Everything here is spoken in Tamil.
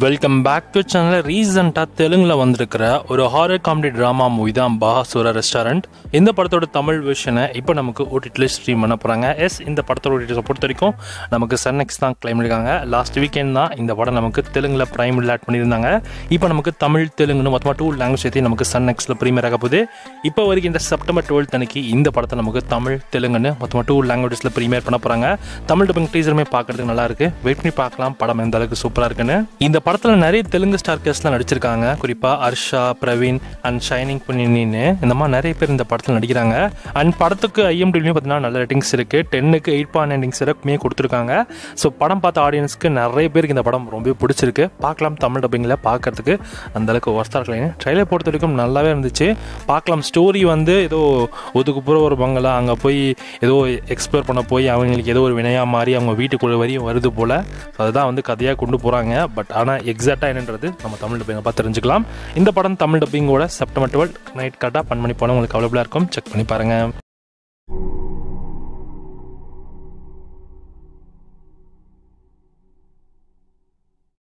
Welcome back to channel. ரீசெண்டாக தெலுங்கில் வந்திருக்கிற ஒரு ஹாரர் காமெடி ட்ராமா மூவி தான் பாஹாசுரா ரெஸ்டாரண்ட். இந்த படத்தோட தமிழ் வெர்ஷனை இப்போ நமக்கு ஓடிடியில் ஸ்ட்ரீம் பண்ண போகிறாங்க. இந்த படத்தோட ஓடிடியை பொறுத்த வரைக்கும் நமக்கு சன்நெக்ஸ் தான் கிளைம் பண்ணியிருக்காங்க. லாஸ்ட் வீக்கெண்ட் தான் இந்த படம் நமக்கு தெலுங்கில் ப்ரைமில் ஆட் பண்ணியிருந்தாங்க. இப்போ நமக்கு தமிழ் தெலுங்குன்னு மொத்தமாக 2 லாங்குவேஜ் சேர்த்து நமக்கு சன்நெக்ஸில் ப்ரீமியர் ஆக போகுது. இப்போ வரைக்கும் இந்த செப்டம்பர் 12 அன்னைக்கு இந்த படத்தை நமக்கு தமிழ் தெலுங்குன்னு மொத்தமாக 2 லாங்குவேஜஸில் ப்ரீமியர் பண்ண போகிறாங்க. தமிழ் டப்பிங் டீசருமே பார்க்கறதுக்கு நல்லா இருக்கு. வெயிட் பண்ணி பார்க்கலாம் படம் எந்த அளவுக்கு சூப்பராக இருக்குன்னு. இந்த படத்தில் நிறைய தெலுங்கு ஸ்டார் கேஸ்ட்லாம் நடிச்சிருக்காங்க. குறிப்பாக ஹர்ஷா, பிரவீன் அண்ட் ஷைனிங் புனின்னு இந்த மாதிரி நிறைய பேர் இந்த படத்தில் நடிக்கிறாங்க. அண்ட் படத்துக்கு IMDb பார்த்தீங்கன்னா நல்ல ரேட்டிங்ஸ் இருக்குது. 10க்கு 8.9 ரேட்டிங்ஸுமே கொடுத்துருக்காங்க. ஸோ படம் பார்த்த ஆடியன்ஸ்க்கு நிறைய பேருக்கு இந்த படம் ரொம்ப பிடிச்சிருக்கு. பார்க்கலாம் தமிழ் டப்பிங்கில் பார்க்கறதுக்கு அந்தளவுக்கு ஒர்த்தாக இருக்கலைங்க. ட்ரைலர் பொறுத்த வரைக்கும் நல்லாவே இருந்துச்சு. பார்க்கலாம். ஸ்டோரி ஏதோ ஒதுக்குப்புற ஒரு பங்களா அங்கே போய் ஏதோ எக்ஸ்ப்ளோர் பண்ண போய் அவங்களுக்கு ஏதோ ஒரு வினையாக மாறி அவங்க வீட்டுக்குள்ள வரையும் வருது போல். அதுதான் கதையாக கொண்டு போகிறாங்க. பட் ஆனால் எக்ஸாக்டாக என்னன்றது நம்ம தமிழ் டப்பிங்கை பார்த்து தெரிஞ்சுக்கலாம். இந்த படம் தமிழ் டப்பிங்கோட செப்டம்பர் 12 நைட் கரெக்டாக 10 மணி போனால் உங்களுக்கு அவைலபிளாக இருக்கும். செக் பண்ணி பாருங்கள்.